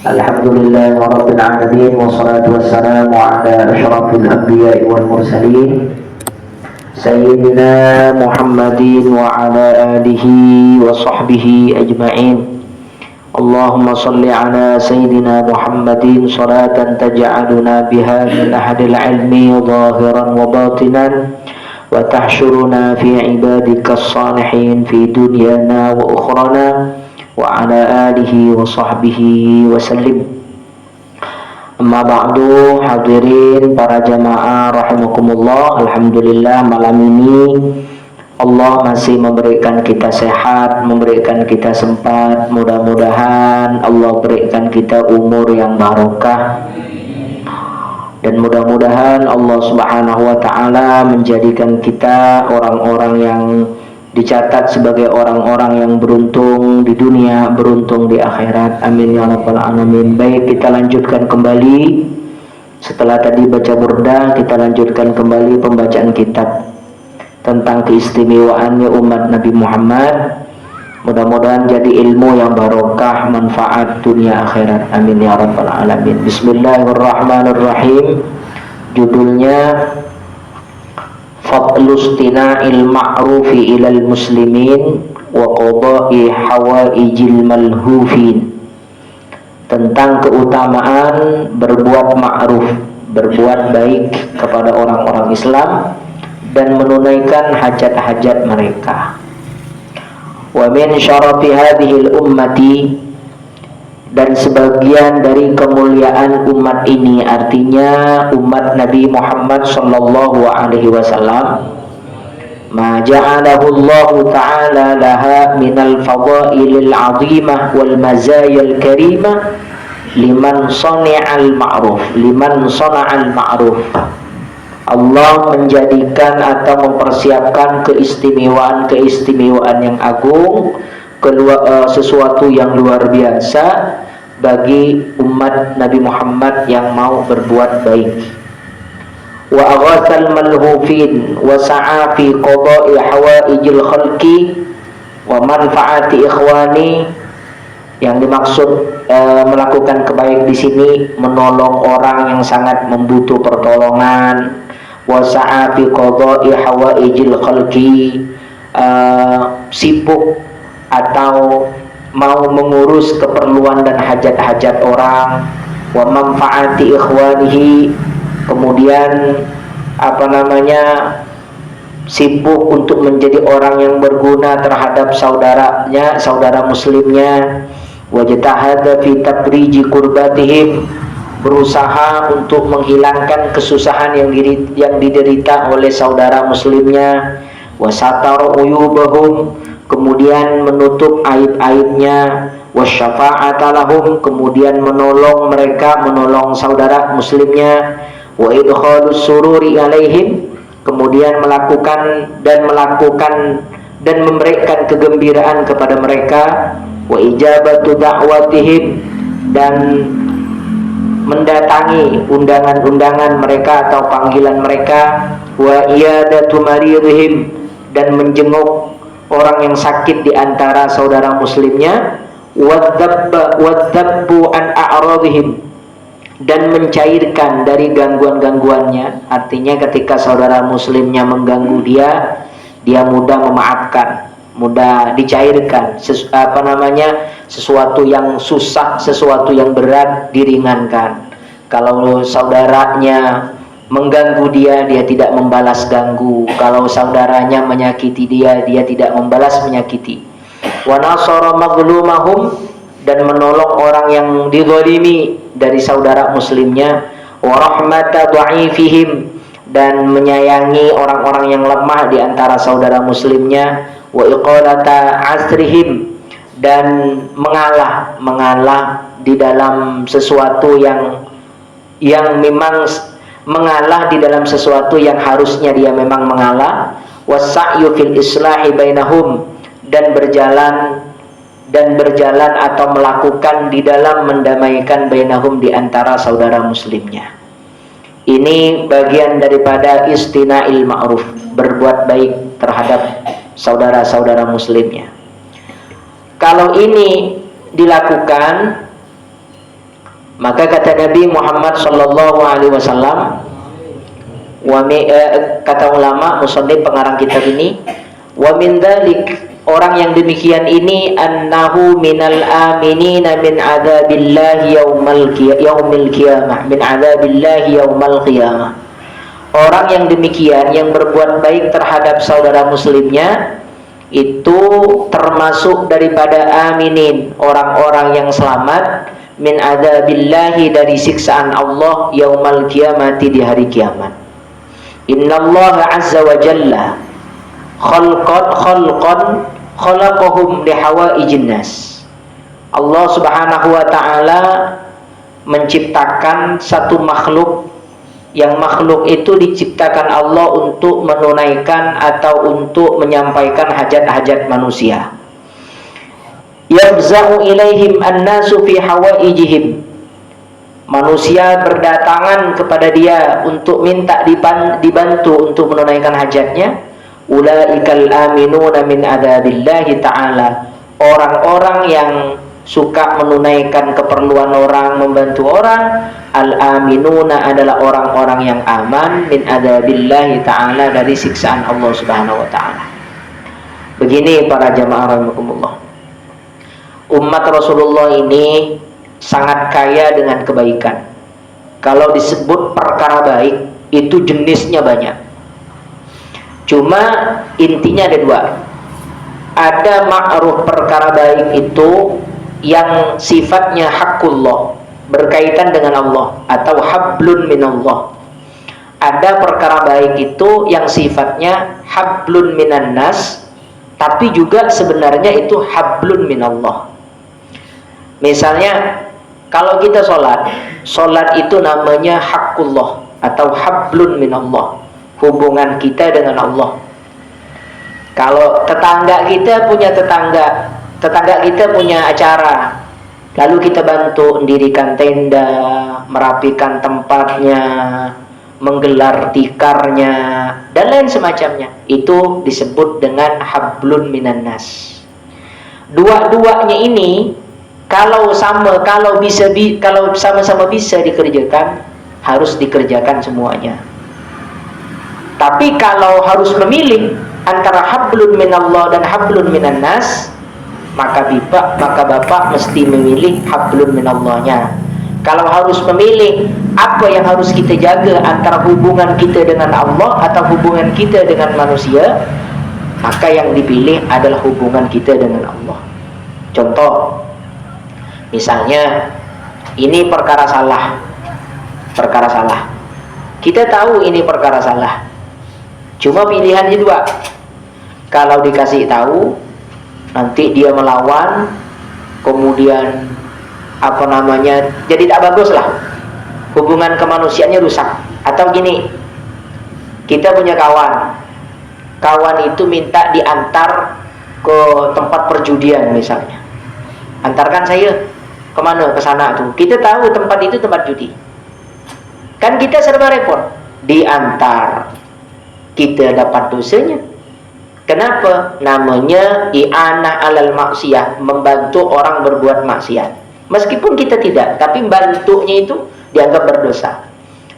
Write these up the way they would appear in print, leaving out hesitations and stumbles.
Alhamdulillah Rabbil Alamin. Wassalatu wassalamu ala ashrafil anbiya wal mursalin Sayyidina Muhammadin wa ala alihi wa sahbihi ajma'in. Allahumma salli ala Sayyidina Muhammadin salatan taj'aluna biha min ahadil ilmi zahiran wa batinan wa tahsyuruna fi ibadika as-salihin fi dunyana wa ukhrana wa ala alihi wa sahbihi wa sallim. Amma ba'du, hadirin para jamaah rahimakumullah. Alhamdulillah, malam ini Allah masih memberikan kita sehat, memberikan kita sempat. Mudah-mudahan Allah berikan kita umur yang barokah, dan mudah-mudahan Allah Subhanahu wa taala menjadikan kita orang-orang yang dicatat sebagai orang-orang yang beruntung di dunia, beruntung di akhirat. Amin ya rabbal alamin. Baik, kita lanjutkan kembali. Setelah tadi baca burda, kita lanjutkan kembali pembacaan kitab tentang keistimewaannya umat Nabi Muhammad. Mudah-mudahan jadi ilmu yang barokah, manfaat dunia akhirat. Amin ya rabbal alamin. Bismillahirrahmanirrahim. Judulnya Fadlustina'il ma'rufi ilal muslimin wa qada'i hawaijil malhufin. Tentang keutamaan berbuat ma'ruf, berbuat baik kepada orang-orang Islam dan menunaikan hajat-hajat mereka. Wa min syarafi hadhil ummati, dan sebagian dari kemuliaan umat ini, artinya umat Nabi Muhammad sallallahu alaihi wasallam, ma ja'alahu Allah ta'ala laha minal fadailil 'azimah wal mazayil karimah liman sani'al ma'ruf, liman sana'al ma'ruf. Allah menjadikan atau mempersiapkan keistimewaan-keistimewaan yang agung, sesuatu yang luar biasa bagi umat Nabi Muhammad yang mau berbuat baik. Wa aghatsal malhufin wa sa'a fi qada'i hawaijil khalqi wa manfaati ikhwani. Yang dimaksud melakukan kebaik di sini menolong orang yang sangat membutuh pertolongan. Wa sa'a fi qada'i hawaijil khalqi, sibuk atau mau mengurus keperluan dan hajat-hajat orang. Wa manfaati ikhwanihi, kemudian sibuk untuk menjadi orang yang berguna terhadap saudaranya, saudara muslimnya. Wajtahada fi tabriji kurbatihim, berusaha untuk menghilangkan kesusahan yang diderita oleh saudara muslimnya. Wasatara uyubahum, kemudian menutup aib-aibnya. Wasyafa'ata lahum, kemudian menolong mereka, menolong saudara muslimnya. Wa idkhalus sururi alaihim, kemudian melakukan dan memberikan kegembiraan kepada mereka. Wa ijabatu da'watihim, dan mendatangi undangan-undangan mereka atau panggilan mereka. Wa iyadatu maridihim, dan menjenguk orang yang sakit di antara saudara muslimnya. Wadzabbu an a'radihim, dan mencairkan dari gangguan-gangguannya. Artinya ketika saudara muslimnya mengganggu dia mudah memaafkan, mudah dicairkan. Sesuatu yang susah, sesuatu yang berat diringankan. Kalau saudaranya mengganggu dia tidak membalas ganggu. Kalau saudaranya menyakiti dia tidak membalas menyakiti. Wa nasara mazlumahum, dan menolong orang yang dizalimi dari saudara muslimnya. Wa rahmata dha'ifihim, dan menyayangi orang-orang yang lemah di antara saudara muslimnya. Wa iqalata asrihim, dan mengalah di dalam sesuatu yang memang mengalah di dalam sesuatu yang harusnya dia memang mengalah. Wasa'yu fil islahi bainahum, dan berjalan atau melakukan di dalam mendamaikan bainahum, di antara saudara muslimnya. Ini bagian daripada istina'il ma'ruf, berbuat baik terhadap saudara-saudara muslimnya. Kalau ini dilakukan, Maka kata Nabi Muhammad sallallahu alaihi wasallam, kata ulama musannif pengarang kitab ini, wa min dzalik, orang yang demikian ini, annahu minal aminina min adzabillahi yaumil qiyamah, min adzabillahi yaumal qiyamah. Orang yang demikian, yang berbuat baik terhadap saudara muslimnya, itu termasuk daripada aminin, orang-orang yang selamat, min adzabillahi, dari siksaan Allah, yaumal qiyamati, di hari kiamat. Innallaha azza wa jalla khalqan khalaqahum lihawaijin nas. Allah subhanahu wa ta'ala menciptakan satu makhluk, yang makhluk itu diciptakan Allah untuk menunaikan atau untuk menyampaikan hajat-hajat manusia. Yafza'u ilaihim annasu fi hawaijihim. Manusia berdatangan kepada dia untuk minta dibantu untuk menunaikan hajatnya. Ulaikal aminuna min adzabillahi ta'ala. Orang-orang yang suka menunaikan keperluan orang, membantu orang, al-aminuna adalah orang-orang yang aman min adzabillahi ta'ala, dari siksaan Allah subhanahu wa ta'ala. Begini para jamaah rahimakumullah, umat Rasulullah ini sangat kaya dengan kebaikan. Kalau disebut perkara baik, itu jenisnya banyak. Cuma intinya ada dua. Ada ma'ruf, perkara baik itu yang sifatnya haqqullah, berkaitan dengan Allah, atau hablun minallah. Ada perkara baik itu yang sifatnya hablun minan nas, tapi juga sebenarnya itu hablun minallah. Misalnya kalau kita sholat itu namanya haqqullah atau hablun minallah, hubungan kita dengan Allah. Kalau tetangga kita punya acara, lalu kita bantu mendirikan tenda, merapikan tempatnya, menggelar tikarnya, dan lain semacamnya, itu disebut dengan hablun minan nas. Dua-duanya ini kalau sama-sama bisa dikerjakan, harus dikerjakan semuanya. Tapi kalau harus memilih antara hablun minallah dan hablun minan nas, maka bapak mesti memilih hablun minallahnya. Kalau harus memilih apa yang harus kita jaga antara hubungan kita dengan Allah atau hubungan kita dengan manusia, maka yang dipilih adalah hubungan kita dengan Allah. Contoh, misalnya ini perkara salah. Kita tahu ini perkara salah. Cuma pilihannya dua. Kalau dikasih tahu, nanti dia melawan, kemudian jadi tak bagus lah, hubungan kemanusiaannya rusak. Atau gini, kita punya kawan itu minta diantar ke tempat perjudian misalnya. Antarkan saya kemana? Ke sana tuh. Kita tahu tempat itu tempat judi. Kan kita serba repot. Diantar, kita dapat dosanya. Kenapa? Namanya i'anah alal maksiyah, membantu orang berbuat maksiat. Meskipun kita tidak, tapi bantunya itu dianggap berdosa.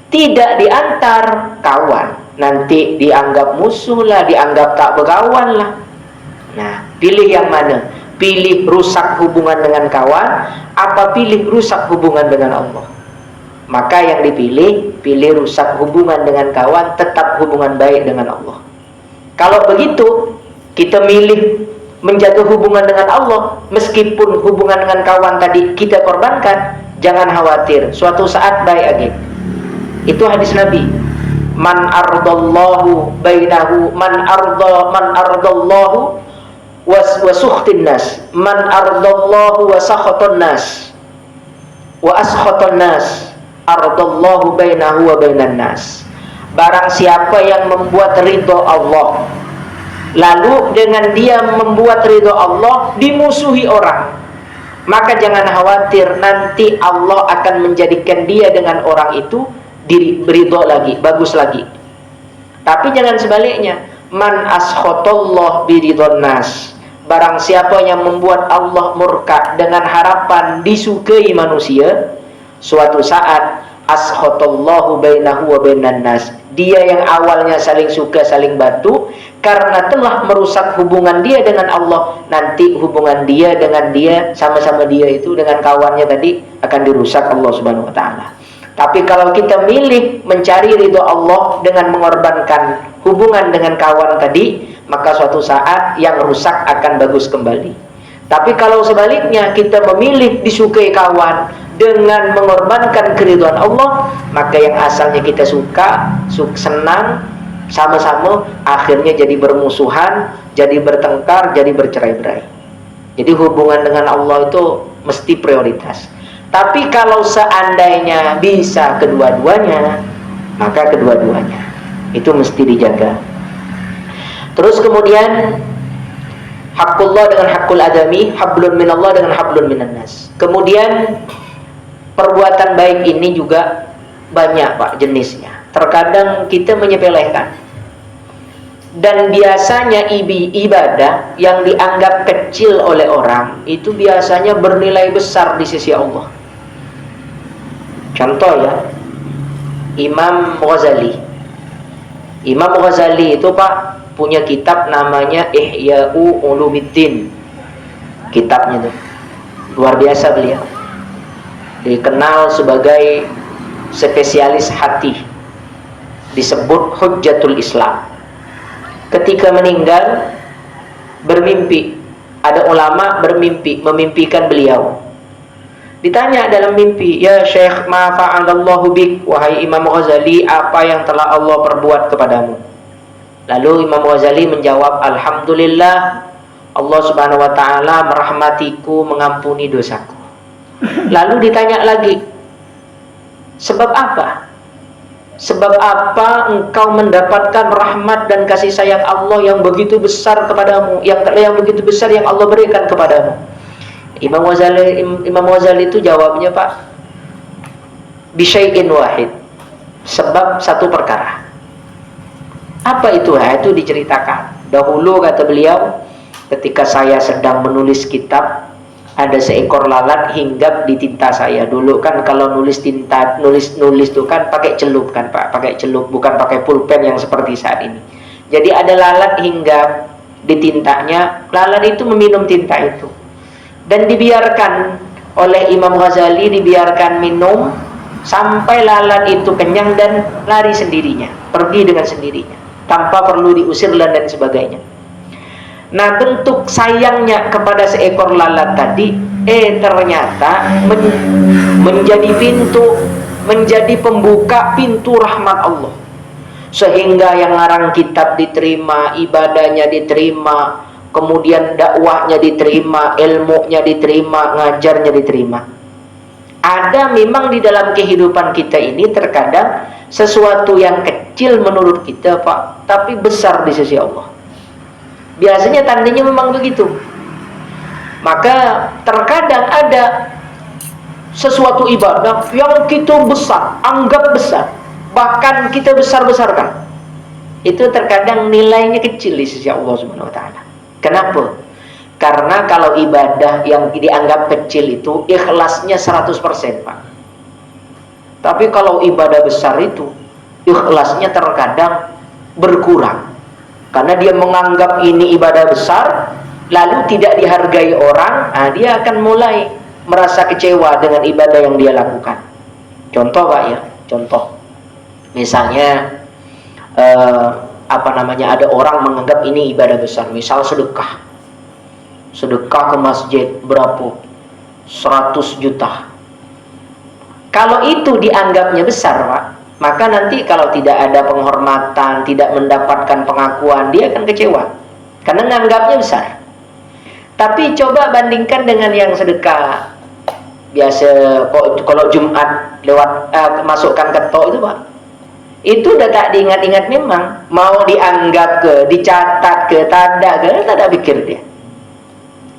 Tidak diantar, kawan, nanti dianggap musuh lah, dianggap tak berkawan lah. Nah, pilih yang mana? Pilih rusak hubungan dengan kawan, apa pilih rusak hubungan dengan Allah? Maka yang dipilih, pilih rusak hubungan dengan kawan, tetap hubungan baik dengan Allah. Kalau begitu, kita milih menjaga hubungan dengan Allah, meskipun hubungan dengan kawan tadi kita korbankan, jangan khawatir, suatu saat baik lagi. Itu hadis Nabi. Man ardallahu bainahu, man ardallahu wa sukhtin nas, man ardallahu wa sakhatun nas, wa askhatun nas, ardallahu bainahu wa bainan nas. Barang siapa yang membuat ridho Allah, lalu dengan dia membuat ridho Allah dimusuhi orang, maka jangan khawatir, nanti Allah akan menjadikan dia dengan orang itu beridho lagi, bagus lagi. Tapi jangan sebaliknya. Man askhatallah biridhon nas, barang siapa yang membuat Allah murka dengan harapan disukai manusia, Suatu saat askhatallahu bainahu wa bainan nas. Dia yang awalnya saling suka, saling bantu, karena telah merusak hubungan dia dengan Allah, nanti hubungan dia dengan dia, sama-sama dia itu dengan kawannya tadi akan dirusak Allah Subhanahu wa taala. Tapi kalau kita milih mencari ridho Allah dengan mengorbankan hubungan dengan kawan tadi, maka suatu saat yang rusak akan bagus kembali. Tapi kalau sebaliknya kita memilih disukai kawan dengan mengorbankan keridhaan Allah, maka yang asalnya kita suka, senang, sama-sama akhirnya jadi bermusuhan, jadi bertengkar, jadi bercerai-berai. Jadi hubungan dengan Allah itu mesti prioritas. Tapi kalau seandainya bisa kedua-duanya, maka kedua-duanya itu mesti dijaga. Terus kemudian haqqullah dengan haqqul adami, hablun minallah dengan hablun minan nas. Kemudian perbuatan baik ini juga banyak Pak jenisnya. Terkadang kita menyepelekan. Dan biasanya ibadah yang dianggap kecil oleh orang itu biasanya bernilai besar di sisi Allah. Contoh ya, Imam Ghazali. Imam Ghazali itu Pak punya kitab namanya Ihya'u Ulumiddin. Kitabnya tuh luar biasa beliau. Dikenal sebagai spesialis hati, disebut Hujjatul Islam. Ketika meninggal bermimpi, ada ulama memimpikan beliau. Ditanya dalam mimpi, "Ya Syekh, ma fa'alallahu bik?" Wahai Imam Ghazali, apa yang telah Allah perbuat kepadamu? Lalu Imam Ghazali menjawab, "Alhamdulillah, Allah Subhanahu wa taala merahmatiku, mengampuni dosaku." Lalu ditanya lagi, "Sebab apa? Sebab apa engkau mendapatkan rahmat dan kasih sayang Allah yang begitu besar kepadamu, yang begitu besar yang Allah berikan kepadamu?" Imam Ghazali itu jawabnya Pak, bisyai'in wahid, sebab satu perkara. Apa itu? Itu diceritakan. Dahulu kata beliau, ketika saya sedang menulis kitab, ada seekor lalat hinggap di tinta saya. Dulu kan kalau nulis tinta, nulis itu kan pakai celup kan Pak, pakai celup, bukan pakai pulpen yang seperti saat ini. Jadi ada lalat hinggap di tintanya, lalat itu meminum tinta itu. Dan dibiarkan oleh Imam Ghazali, dibiarkan minum sampai lalat itu kenyang dan lari sendirinya, pergi dengan sendirinya, tanpa perlu diusir dan sebagainya. Nah, bentuk sayangnya kepada seekor lalat tadi, ternyata menjadi pintu, menjadi pembuka pintu rahmat Allah. Sehingga yang ngarang kitab diterima, ibadahnya diterima, kemudian dakwahnya diterima, ilmunya diterima, ngajarnya diterima. Ada memang di dalam kehidupan kita ini terkadang sesuatu yang kecil menurut kita Pak, tapi besar di sisi Allah. Biasanya tandanya memang begitu. Maka terkadang ada sesuatu ibadah yang kita besar, anggap besar, bahkan kita besar-besarkan. Itu terkadang nilainya kecil di sisi Allah Subhanahu wa taala. Kenapa? Karena kalau ibadah yang dianggap kecil itu ikhlasnya 100% Pak. Tapi kalau ibadah besar itu ikhlasnya terkadang berkurang. Karena dia menganggap ini ibadah besar, lalu tidak dihargai orang, dia akan mulai merasa kecewa dengan ibadah yang dia lakukan. Contoh Pak ya, contoh. Misalnya ada orang menganggap ini ibadah besar, misal sedekah ke masjid berapa 100 juta. Kalau itu dianggapnya besar Pak, maka nanti kalau tidak ada penghormatan, tidak mendapatkan pengakuan, dia akan kecewa karena menganggapnya besar. Tapi coba bandingkan dengan yang sedekah biasa, kalau Jumat lewat masukkan ketok itu Pak, itu udah tak diingat-ingat, memang mau dianggap ke, dicatat ke, tak ada pikir dia.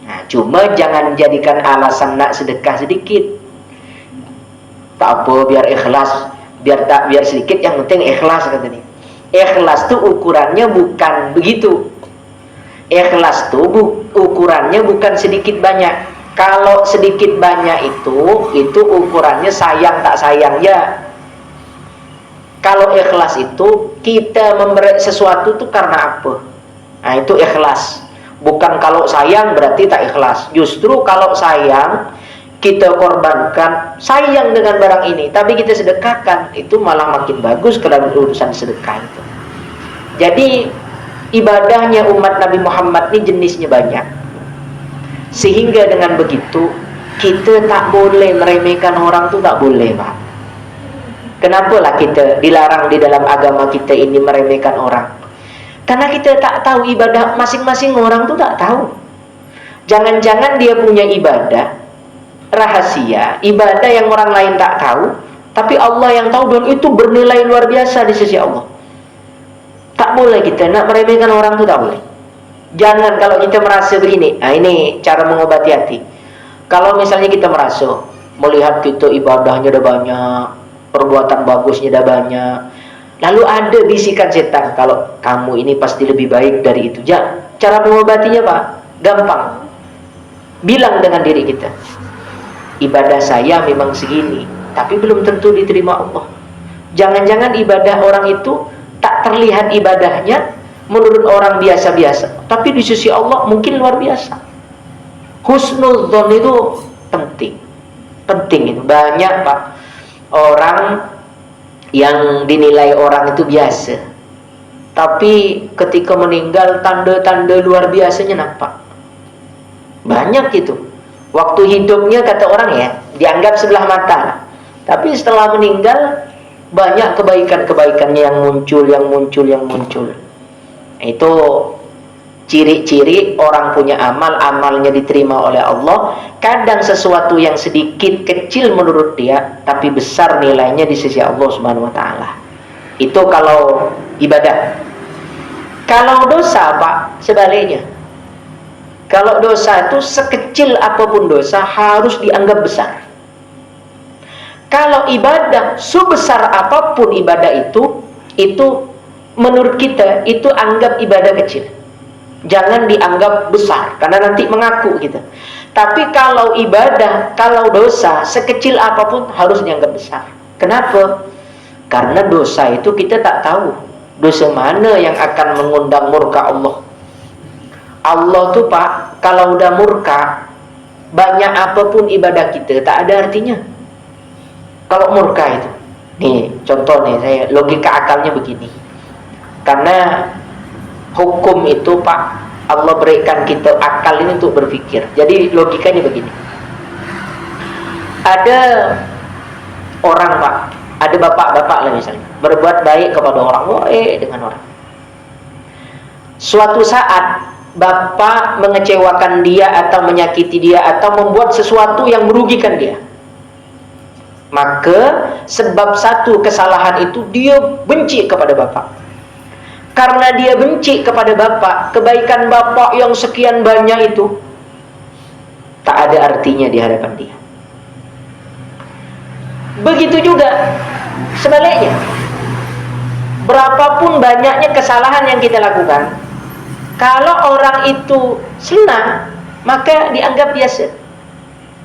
Nah, cuma jangan jadikan alasan nak sedekah sedikit. Tak apa, biar ikhlas, biar sedikit, yang penting ikhlas katanya. Ikhlas tuh ukurannya bukan begitu. Ikhlas tuh ukurannya bukan sedikit banyak. Kalau sedikit banyak itu ukurannya sayang tak sayang ya. Kalau ikhlas itu kita memberi sesuatu itu karena apa? Nah itu ikhlas. Bukan kalau sayang berarti tak ikhlas. Justru kalau sayang kita korbankan, sayang dengan barang ini, tapi kita sedekahkan, itu malah makin bagus kalau urusan sedekah itu. Jadi ibadahnya umat Nabi Muhammad ini jenisnya banyak. Sehingga dengan begitu kita tak boleh meremehkan orang tuh, tak boleh Pak. Kenapa lah kita dilarang di dalam agama kita ini meremehkan orang? Karena kita tak tahu ibadah masing-masing orang tuh, tak tahu. Jangan-jangan dia punya ibadah rahasia, ibadah yang orang lain tak tahu, tapi Allah yang tahu, dan itu bernilai luar biasa di sisi Allah. Tak boleh kita nak meremehkan orang tuh, tak boleh. Jangan kalau kita merasa begini. Nah ini cara mengobati hati. Kalau misalnya kita merasa melihat kita ibadahnya udah banyak, perbuatan bagusnya udah banyak, lalu ada bisikan setan, kalau kamu ini pasti lebih baik dari itu. Cara mengobatinya Pak, gampang. Bilang dengan diri kita, ibadah saya memang segini, tapi belum tentu diterima Allah. Jangan-jangan ibadah orang itu tak terlihat ibadahnya menurut orang biasa-biasa, tapi di sisi Allah mungkin luar biasa. Husnudzon itu penting. Penting itu. Banyak Pak orang yang dinilai orang itu biasa, tapi ketika meninggal tanda-tanda luar biasanya nampak. Banyak gitu. Waktu hidupnya kata orang ya dianggap sebelah mata, tapi setelah meninggal banyak kebaikan-kebaikannya yang muncul. Itu ciri-ciri orang punya amal, amalnya diterima oleh Allah. Kadang sesuatu yang sedikit kecil menurut dia, tapi besar nilainya di sisi Allah Subhanahu wa taala. Itu kalau ibadah. Kalau dosa Pak, sebaliknya. Kalau dosa itu sekecil apapun dosa harus dianggap besar. Kalau ibadah sebesar apapun ibadah itu menurut kita itu anggap ibadah kecil. Jangan dianggap besar karena nanti mengaku kita. Tapi kalau ibadah, kalau dosa sekecil apapun harus dianggap besar. Kenapa? Karena dosa itu kita tak tahu dosa mana yang akan mengundang murka Allah. Allah tuh Pak, kalau udah murka, banyak apapun ibadah kita tak ada artinya. Kalau murka itu, nih contoh nih, saya logika akalnya begini. Karena hukum itu Pak, Allah berikan kita akal ini untuk berpikir. Jadi logikanya begini. Ada orang Pak, ada bapak-bapak lah misalnya, berbuat baik kepada orang, dengan orang. Suatu saat bapak mengecewakan dia atau menyakiti dia atau membuat sesuatu yang merugikan dia, maka sebab satu kesalahan itu dia benci kepada bapak. Karena dia benci kepada bapak, kebaikan bapak yang sekian banyak itu tak ada artinya di hadapan dia. Begitu juga sebaliknya, berapapun banyaknya kesalahan yang kita lakukan, kalau orang itu senang, maka dianggap biasa.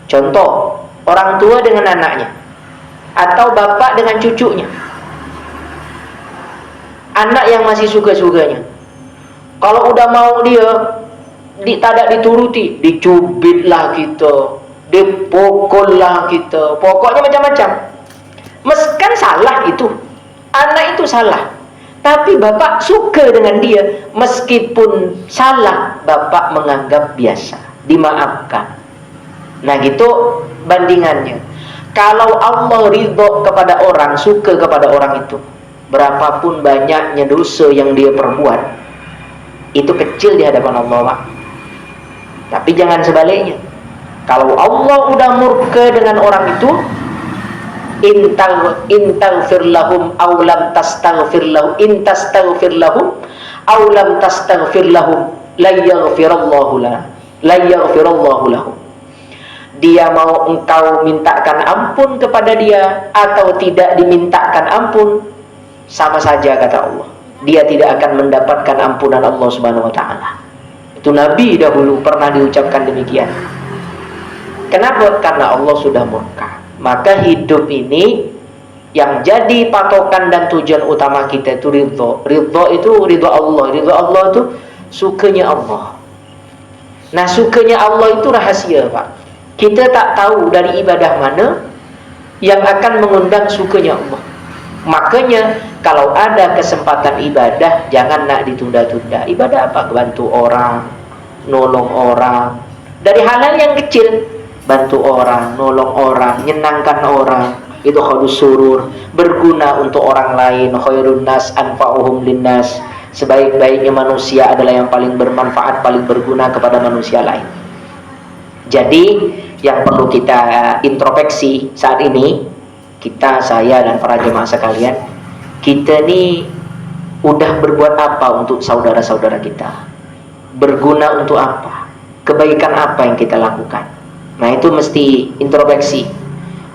Contoh, orang tua dengan anaknya, atau bapak dengan cucunya. Anak yang masih suka-sukanya, kalau udah mau dia tidak dituruti, dicubitlah kita, dipukullah kita, pokoknya macam-macam. Kan salah itu, anak itu salah, tapi bapak suka dengan dia, meskipun salah bapak menganggap biasa, dimaafkan. Nah gitu bandingannya. Kalau Allah ridho kepada orang, suka kepada orang itu, berapapun banyaknya dosa yang dia perbuat, itu kecil di hadapan Allah Pak. Tapi jangan sebaliknya. Kalau Allah udah murka dengan orang itu, intaghfir lahum aw lam tastaghfir lahum, in tastaghfir lahum aw lam tastaghfir lahum la yaghfirallahu lahum. Dia mau engkau mintakan ampun kepada dia atau tidak dimintakan ampun, sama saja kata Allah. Dia tidak akan mendapatkan ampunan Allah Subhanahu wa taala. Itu Nabi dahulu pernah diucapkan demikian. Kenapa? Karena Allah sudah murka. Maka hidup ini yang jadi patokan dan tujuan utama kita itu ridho. Ridho itu ridho Allah. Ridho Allah itu sukanya Allah. Nah, sukanya Allah itu rahasia, Pak. Kita tak tahu dari ibadah mana yang akan mengundang sukanya Allah. Makanya kalau ada kesempatan ibadah, jangan nak ditunda-tunda. Ibadah apa? Bantu orang, nolong orang. Dari hal-hal yang kecil, bantu orang, nolong orang, nyenangkan orang, itu khairus surur, berguna untuk orang lain. Khairun nas anfa'uhum linnas. Sebaik-baiknya manusia adalah yang paling bermanfaat, paling berguna kepada manusia lain. Jadi yang perlu kita introspeksi saat ini, kita, saya dan para jemaah sekalian, kita ini udah berbuat apa untuk saudara-saudara kita? Berguna untuk apa? Kebaikan apa yang kita lakukan? Nah, itu mesti introspeksi.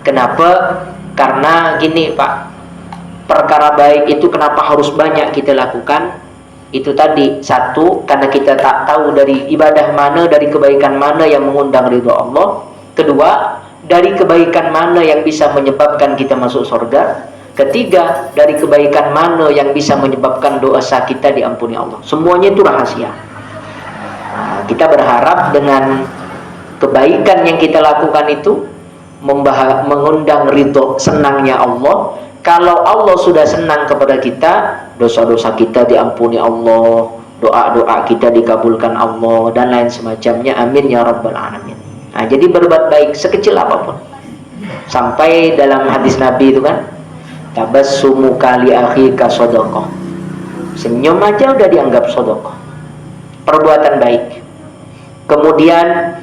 Kenapa? Karena gini, Pak, perkara baik itu kenapa harus banyak kita lakukan? Itu tadi, satu, karena kita tak tahu dari ibadah mana, dari kebaikan mana yang mengundang ridho Allah. Kedua, dari kebaikan mana yang bisa menyebabkan kita masuk surga. Ketiga, dari kebaikan mana yang bisa menyebabkan dosa kita diampuni Allah. Semuanya itu rahasia. Nah, kita berharap dengan kebaikan yang kita lakukan itu mengundang ridho, senangnya Allah. Kalau Allah sudah senang kepada kita, dosa-dosa kita diampuni Allah, doa-doa kita dikabulkan Allah, dan lain semacamnya. Amin ya rabbal alamin. Nah, jadi berbuat baik sekecil apapun. Sampai dalam hadis Nabi itu kan, tabassumuka li akhika shadaqah. Senyum aja udah dianggap shadaqah. Perbuatan baik. Kemudian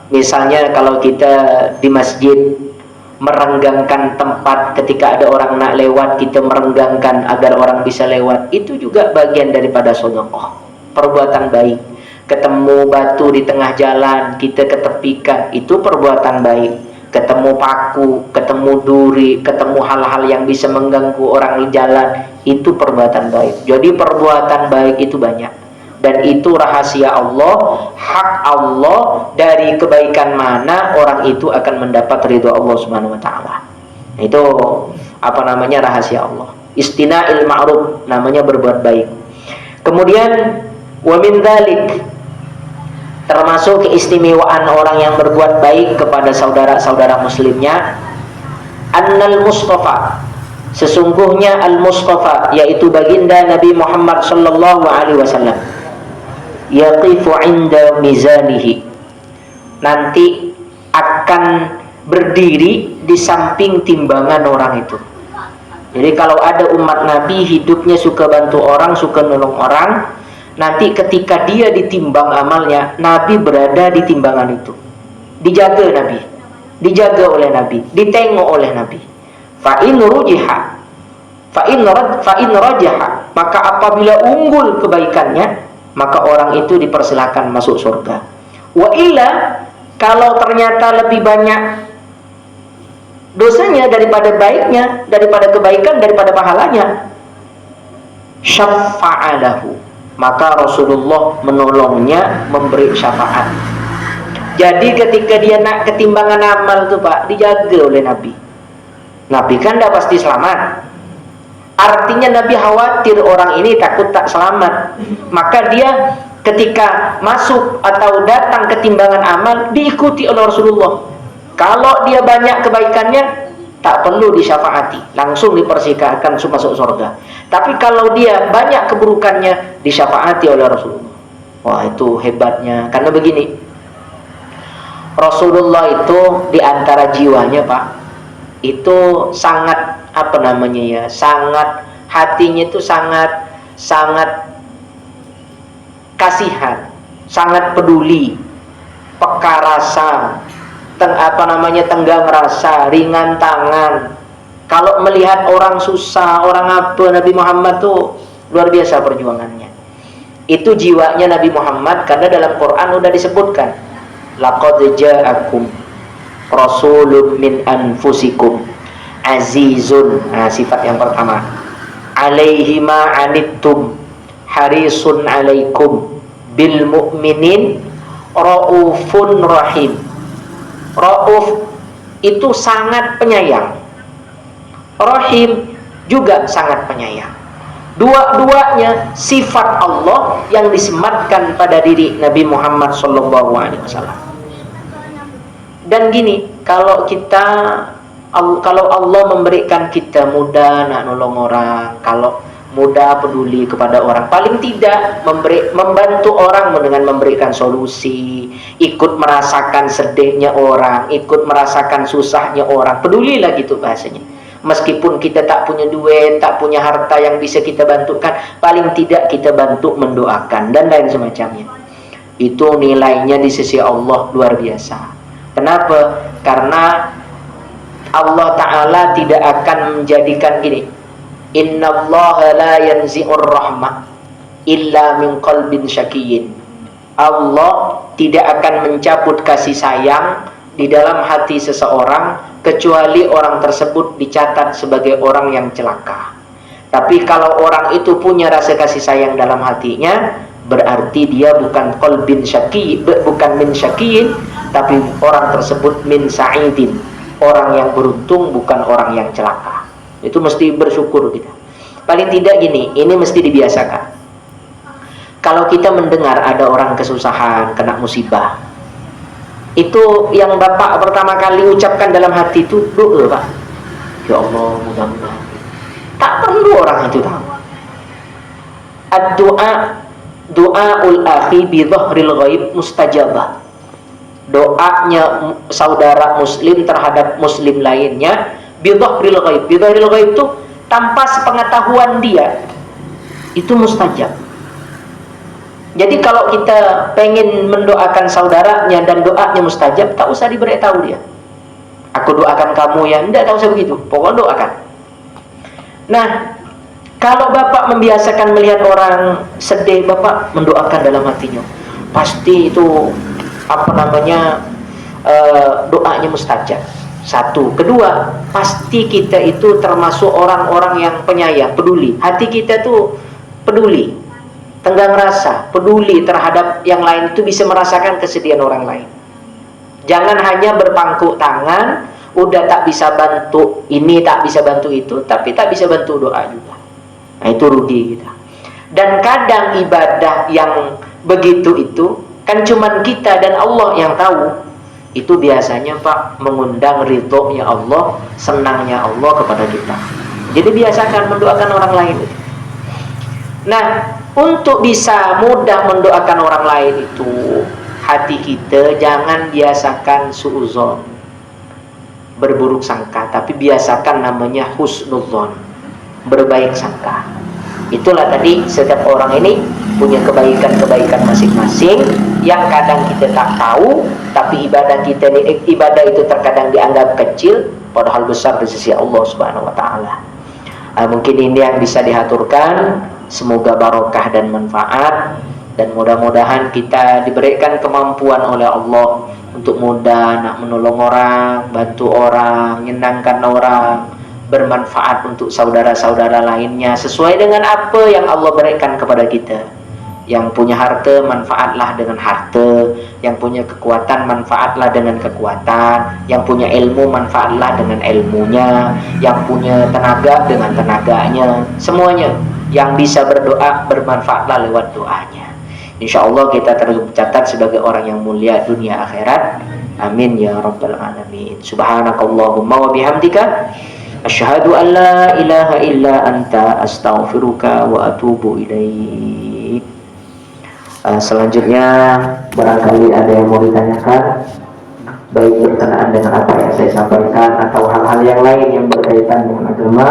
misalnya kalau kita di masjid merenggangkan tempat ketika ada orang nak lewat, kita merenggangkan agar orang bisa lewat, itu juga bagian daripada shadaqah, perbuatan baik. Ketemu batu di tengah jalan, kita ketepikan, itu perbuatan baik. Ketemu paku, ketemu duri, ketemu hal-hal yang bisa mengganggu orang di jalan, itu perbuatan baik. Jadi perbuatan baik itu banyak. Dan itu rahasia Allah, hak Allah, dari kebaikan mana orang itu akan mendapat ridho Allah Subhanahu wa taala. Itu apa namanya, rahasia Allah. Istina'il ma'ruf, namanya berbuat baik. Kemudian wa min dzalik, termasuk keistimewaan orang yang berbuat baik kepada saudara-saudara muslimnya, annal mustafa, sesungguhnya al-mustafa, yaitu baginda Nabi Muhammad sallallahu alaihi wasallam, yaqifu 'inda mizanihi, nanti akan berdiri di samping timbangan orang itu. Jadi kalau ada umat Nabi hidupnya suka bantu orang, suka nolong orang, nanti ketika dia ditimbang amalnya, Nabi berada di timbangan itu. Dijaga Nabi, dijaga oleh Nabi, ditengok oleh Nabi. Fa in rajaha, maka apabila unggul kebaikannya, maka orang itu dipersilahkan masuk surga. Wa illa, kalau ternyata lebih banyak dosanya daripada baiknya, daripada kebaikan, daripada pahalanya, syafa'alahu, maka Rasulullah menolongnya, memberi syafaat. Jadi ketika dia nak ketimbangan amal itu, Pak, dijaga oleh Nabi. Nabi kan dah pasti selamat. Artinya Nabi khawatir orang ini takut tak selamat. Maka dia ketika masuk atau datang ke timbangan amal, diikuti oleh Rasulullah. Kalau dia banyak kebaikannya, tak perlu disyafaati, langsung dipersilahkan masuk surga. Tapi kalau dia banyak keburukannya, disyafaati oleh Rasulullah. Wah, itu hebatnya. Karena begini, Rasulullah itu diantara jiwanya, Pak, itu sangat apa namanya ya, sangat hatinya itu sangat kasihan, sangat peduli, peka rasa, tenggang rasa, ringan tangan. Kalau melihat orang susah, orang apa, Nabi Muhammad tuh luar biasa perjuangannya. Itu jiwanya Nabi Muhammad, karena dalam Quran udah disebutkan, laqad ja'akum rasulun min anfusikum azizun. Nah, sifat yang pertama, alaihi ma anittum harisun alaikum bil mu'minin raufun rahim. Rauf itu sangat penyayang, Rahim juga sangat penyayang. Dua-duanya sifat Allah yang disematkan pada diri Nabi Muhammad SAW. Dan gini, kalau Allah memberikan kita mudah nak nolong orang, kalau mudah peduli kepada orang, paling tidak membantu orang dengan memberikan solusi, ikut merasakan sedihnya orang, ikut merasakan susahnya orang, pedulilah gitu bahasanya. Meskipun kita tak punya duit, tak punya harta yang bisa kita bantukan, paling tidak kita bantu mendoakan dan lain semacamnya. Itu nilainya di sisi Allah luar biasa. Kenapa? Karena Allah Ta'ala tidak akan menjadikan gini, innallaha la yanzi'ur rahmah illa min qalbin syakiyyin. Allah tidak akan mencabut kasih sayang di dalam hati seseorang kecuali orang tersebut dicatat sebagai orang yang celaka. Tapi kalau orang itu punya rasa kasih sayang dalam hatinya, berarti dia bukan qalbin syaki, bukan min syakiyin, tapi orang tersebut min sa'idin, orang yang beruntung, bukan orang yang celaka. Itu mesti bersyukur kita. Paling tidak gini, ini mesti dibiasakan. Kalau kita mendengar ada orang kesusahan, kena musibah, itu yang Bapak pertama kali ucapkan dalam hati itu doa, Pak. Ya Allah, mudah-mudahan. Tak perlu orang itu tahu. Ad-du'a, du'aul akhi bi dhahril ghaib mustajabah. Doanya saudara muslim terhadap muslim lainnya bi dhahril ghaib. Bi dhahril ghaib itu tanpa sepengetahuan dia, itu mustajab. Jadi kalau kita pengen mendoakan saudaranya dan doanya mustajab, tak usah diberitahu dia. Aku doakan kamu ya, enggak, tak usah begitu. Pokoknya doakan. Nah, kalau Bapak membiasakan melihat orang sedih, Bapak mendoakan dalam hatinya, pasti itu doanya mustajab. Satu. Kedua, pasti kita itu termasuk orang-orang yang penyayang, peduli. Hati kita tuh peduli, tenggang rasa, peduli terhadap yang lain, itu bisa merasakan kesedihan orang lain. Jangan hanya berpangku tangan, udah tak bisa bantu ini, tak bisa bantu itu, tapi tak bisa bantu doa juga. Nah, itu rugi kita. Dan kadang ibadah yang begitu itu kan cuman kita dan Allah yang tahu. Itu biasanya Pak mengundang ridhonya Allah, senangnya Allah kepada kita. Jadi biasakan mendoakan orang lain. Nah, untuk bisa mudah mendoakan orang lain itu, hati kita jangan biasakan suudzon, berburuk sangka, tapi biasakan namanya husnudzon, berbaik sangka. Itulah tadi, setiap orang ini punya kebaikan-kebaikan masing-masing yang kadang kita tak tahu, tapi ibadah itu terkadang dianggap kecil, padahal besar di sisi Allah Subhanahu wa taala. Mungkin ini yang bisa dihaturkan. Semoga barokah dan manfaat, dan mudah-mudahan kita diberikan kemampuan oleh Allah untuk mudah nak menolong orang, bantu orang, menyenangkan orang, bermanfaat untuk saudara-saudara lainnya sesuai dengan apa yang Allah berikan kepada kita. Yang punya harta, manfaatlah dengan harta. Yang punya kekuatan, manfaatlah dengan kekuatan. Yang punya ilmu, manfaatlah dengan ilmunya. Yang punya tenaga, dengan tenaganya. Semuanya. Yang bisa berdoa, bermanfaatlah lewat doanya. Insya Allah kita tercatat sebagai orang yang mulia dunia akhirat. Amin ya rabbal alamin. Subhanakallahumma wa bihamdika, asyhadu an la ilaha illa anta, astaghfiruka wa atubu ilaik. Selanjutnya barangkali ada yang mau ditanyakan, baik berkenaan dengan apa yang saya sampaikan atau hal-hal yang lain yang berkaitan dengan agama.